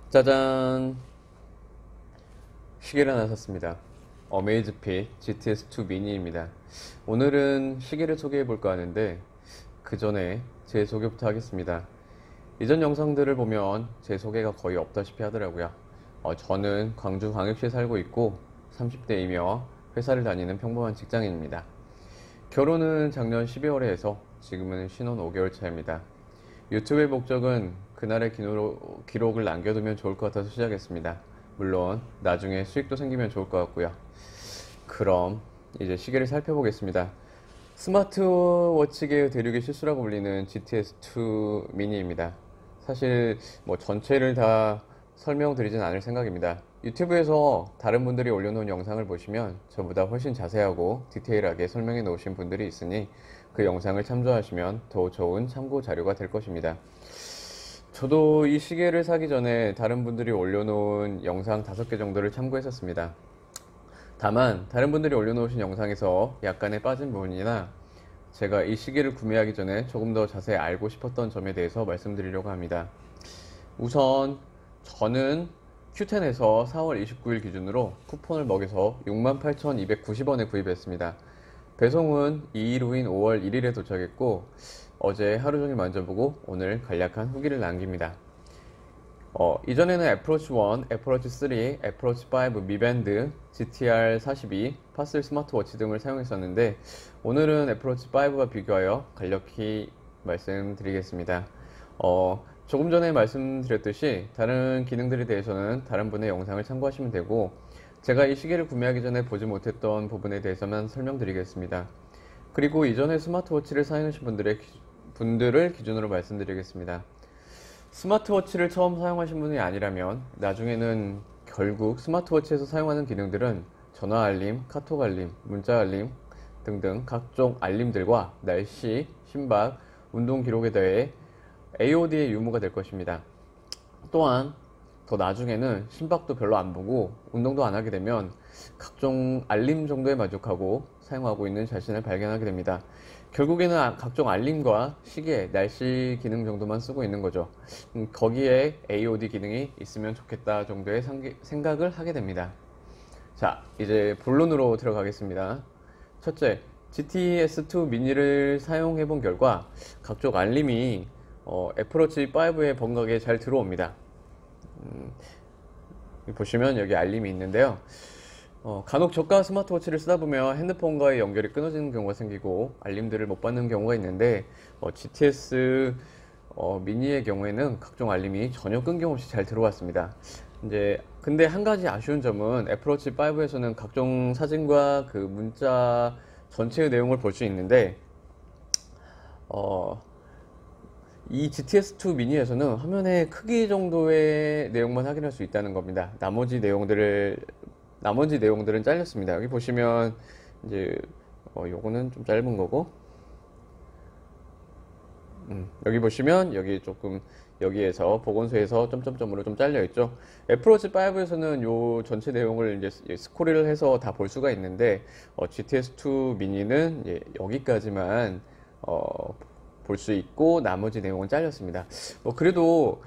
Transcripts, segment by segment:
짜잔! 시계를 하나 샀습니다. 어메이즈핏 GTS2 미니입니다. 오늘은 시계를 소개해 볼까 하는데 그 전에 제 소개부터 하겠습니다. 이전 영상들을 보면 제 소개가 거의 없다시피 하더라고요. 저는 광주 광역시에 살고 있고 30대이며 회사를 다니는 평범한 직장인입니다. 결혼은 작년 12월에 해서 지금은 신혼 5개월 차입니다. 유튜브의 목적은 그날의 기록을 남겨두면 좋을 것 같아서 시작했습니다. 물론 나중에 수익도 생기면 좋을 것 같고요. 그럼 이제 시계를 살펴보겠습니다. 스마트워치계의 대륙의 실수라고 불리는 GTS2 미니입니다. 사실 뭐 전체를 다 설명드리진 않을 생각입니다. 유튜브에서 다른 분들이 올려놓은 영상을 보시면 저보다 훨씬 자세하고 디테일하게 설명해 놓으신 분들이 있으니 그 영상을 참조하시면 더 좋은 참고 자료가 될 것입니다. 저도 이 시계를 사기 전에 다른 분들이 올려놓은 영상 5개 정도를 참고했었습니다. 다만 다른 분들이 올려놓으신 영상에서 약간의 빠진 부분이나 제가 이 시계를 구매하기 전에 조금 더 자세히 알고 싶었던 점에 대해서 말씀드리려고 합니다. 우선 저는 Q10에서 4월 29일 기준으로 쿠폰을 먹여서 68,290원에 구입했습니다. 배송은 2일 후인 5월 1일에 도착했고 어제 하루 종일 만져보고 오늘 간략한 후기를 남깁니다. 이전에는 애플워치 1, 애플워치 3, 애플워치 5 미밴드, GTR42, 파슬 스마트워치 등을 사용했었는데 오늘은 애플워치 5와 비교하여 간략히 말씀드리겠습니다. 조금 전에 말씀드렸듯이 다른 기능들에 대해서는 다른 분의 영상을 참고하시면 되고 제가 이 시계를 구매하기 전에 보지 못했던 부분에 대해서만 설명드리겠습니다. 그리고 이전에 스마트워치를 사용하신 분들을 기준으로 말씀드리겠습니다. 스마트워치를 처음 사용하신 분이 아니라면 나중에는 결국 스마트워치에서 사용하는 기능들은 전화 알림, 카톡 알림, 문자 알림 등등 각종 알림들과 날씨, 심박, 운동 기록에 대해 AOD의 유무가 될 것입니다. 또한 더 나중에는 심박도 별로 안 보고 운동도 안 하게 되면 각종 알림 정도에 만족하고 사용하고 있는 자신을 발견하게 됩니다. 결국에는 각종 알림과 시계, 날씨 기능 정도만 쓰고 있는 거죠. 거기에 AOD 기능이 있으면 좋겠다 정도의 생각을 하게 됩니다. 자, 이제 본론으로 들어가겠습니다. 첫째, GTS2 미니를 사용해 본 결과 각종 알림이 애플워치 5에 번거하게 잘 들어옵니다. 보시면 여기 알림이 있는데요. 간혹 저가 스마트워치를 쓰다 보면 핸드폰과의 연결이 끊어지는 경우가 생기고 알림들을 못 받는 경우가 있는데 GTS 미니의 경우에는 각종 알림이 전혀 끈김없이 잘 들어왔습니다. 이제 근데 한 가지 아쉬운 점은 애플워치 5에서는 각종 사진과 그 문자 전체의 내용을 볼 수 있는데 이 GTS2 미니에서는 화면의 크기 정도의 내용만 확인할 수 있다는 겁니다. 나머지 내용들은 잘렸습니다. 여기 보시면 이제 요거는 좀 짧은 거고 여기 보시면 여기 조금 여기에서 보건소에서 점점점으로 좀 잘려 있죠. 애플워치 5에서는 요 전체 내용을 이제 스크롤을 해서 다 볼 수가 있는데 GTS2 미니는 여기까지만 볼 수 있고 나머지 내용은 잘렸습니다. 그래도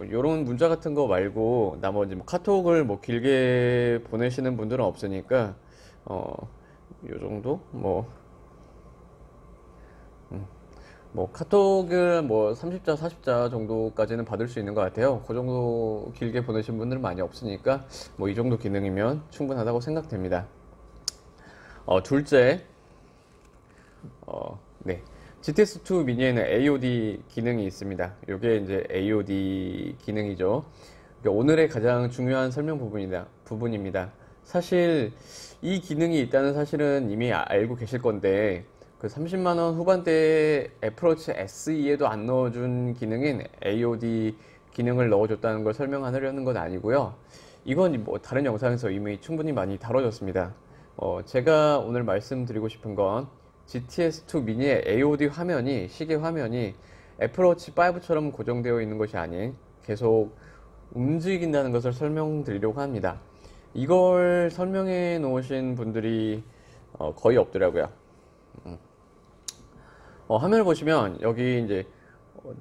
이런 문자 같은 거 말고 나머지 카톡을 길게 보내시는 분들은 없으니까 요 정도 카톡을 30자 40자 정도까지는 받을 수 있는 것 같아요. 그 정도 길게 보내신 분들은 많이 없으니까 이 정도 기능이면 충분하다고 생각됩니다. 둘째, 네. GTS2 미니에는 AOD 기능이 있습니다. 이게 이제 AOD 기능이죠. 오늘의 가장 중요한 설명 부분입니다. 사실 이 기능이 있다는 사실은 이미 알고 계실 건데 그 30만원 후반대의 애플워치 SE에도 안 넣어준 기능인 AOD 기능을 넣어줬다는 걸 설명하려는 건 아니고요. 이건 다른 영상에서 이미 충분히 많이 다뤄졌습니다. 제가 오늘 말씀드리고 싶은 건 GTS2 미니의 AOD 화면이, 시계 화면이 애플워치 5처럼 고정되어 있는 것이 아닌 계속 움직인다는 것을 설명드리려고 합니다. 이걸 설명해 놓으신 분들이 거의 없더라고요. 화면을 보시면 여기 이제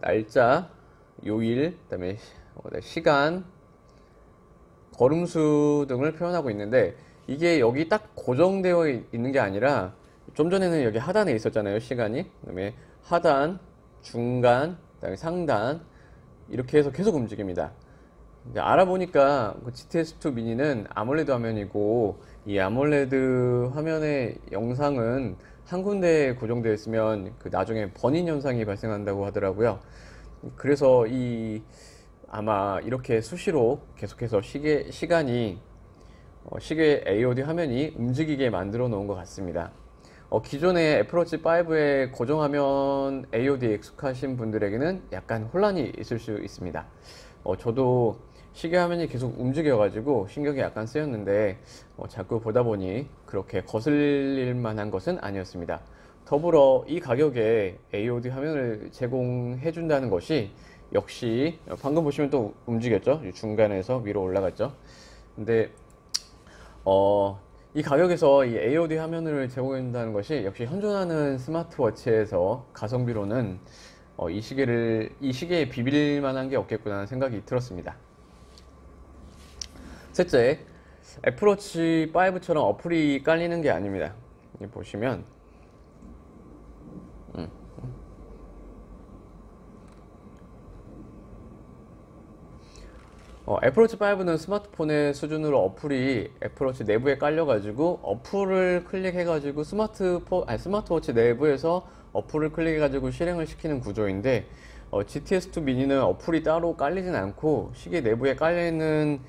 날짜, 요일, 그다음에 시간, 걸음수 등을 표현하고 있는데 이게 여기 딱 고정되어 있는 게 아니라 좀 전에는 여기 하단에 있었잖아요, 시간이. 그다음에 하단, 중간, 그다음에 상단 이렇게 해서 계속 움직입니다. 이제 알아보니까 그 GTS2 미니는 아몰레드 화면이고 이 아몰레드 화면의 영상은 한 군데에 고정되어 있으면 그 나중에 번인 현상이 발생한다고 하더라고요. 그래서 아마 이렇게 수시로 계속해서 시간이 시계 AOD 화면이 움직이게 만들어 놓은 것 같습니다. 기존의 애플워치 5의 고정화면 AOD에 익숙하신 분들에게는 약간 혼란이 있을 수 있습니다. 저도 시계 화면이 계속 움직여가지고 신경이 약간 쓰였는데 자꾸 보다 보니 그렇게 거슬릴 만한 것은 아니었습니다. 더불어 이 가격에 AOD 화면을 제공해 준다는 것이 역시 방금 보시면 또 움직였죠? 중간에서 위로 올라갔죠? 근데 이 가격에서 이 AOD 화면을 제공해 준다는 것이 역시 현존하는 스마트워치에서 가성비로는 이 시계에 비빌 만한 게 없겠구나 하는 생각이 들었습니다. 셋째, 애플워치 5처럼 어플이 깔리는 게 아닙니다. 여기 보시면 애플워치 5는 스마트폰의 수준으로 어플이 애플워치 내부에 깔려가지고 어플을 클릭해가지고 스마트워치 내부에서 어플을 클릭해가지고 실행을 시키는 구조인데 GTS2 미니는 어플이 따로 깔리진 않고 시계 내부에 깔려있는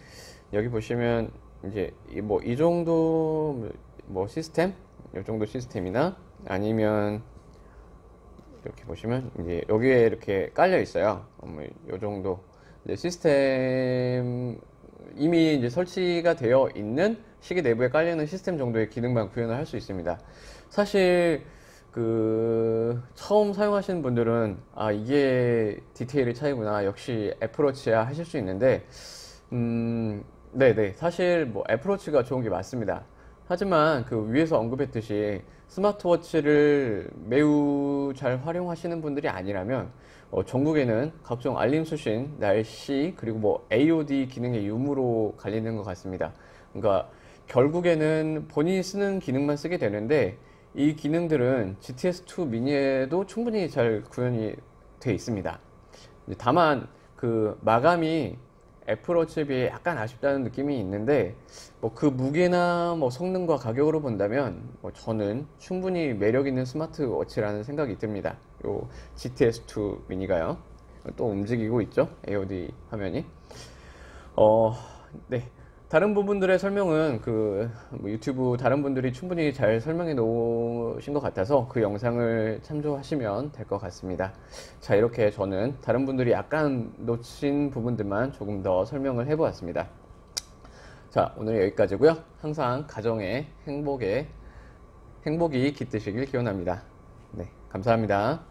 여기 보시면 이제 이 정도 시스템, 이 정도 시스템이나 아니면 이렇게 보시면 이제 여기에 이렇게 깔려 있어요. 이 정도 시스템 이미 이제 설치가 되어 있는 시계 내부에 깔리는 시스템 정도의 기능만 구현을 할 수 있습니다. 사실 처음 사용하시는 분들은 이게 디테일의 차이구나, 역시 애플워치야 하실 수 있는데 네네, 사실 애플워치가 좋은 게 맞습니다. 하지만 그 위에서 언급했듯이 스마트워치를 매우 잘 활용하시는 분들이 아니라면 전국에는 각종 알림 수신, 날씨, 그리고 AOD 기능의 유무로 갈리는 것 같습니다. 그러니까 결국에는 본인이 쓰는 기능만 쓰게 되는데 이 기능들은 GTS2 미니에도 충분히 잘 구현이 되어 있습니다. 다만 그 마감이 애플워치에 비해 약간 아쉽다는 느낌이 있는데 그 무게나 성능과 가격으로 본다면 저는 충분히 매력 있는 스마트워치라는 생각이 듭니다. 요 GTS2 미니가요. 또 움직이고 있죠, AOD 화면이. 네. 다른 부분들의 설명은 유튜브 다른 분들이 충분히 잘 설명해 놓으신 것 같아서 그 영상을 참조하시면 될 것 같습니다. 자, 이렇게 저는 다른 분들이 약간 놓친 부분들만 조금 더 설명을 해 보았습니다. 자, 오늘 여기까지고요. 항상 가정에 행복이 깃드시길 기원합니다. 네, 감사합니다.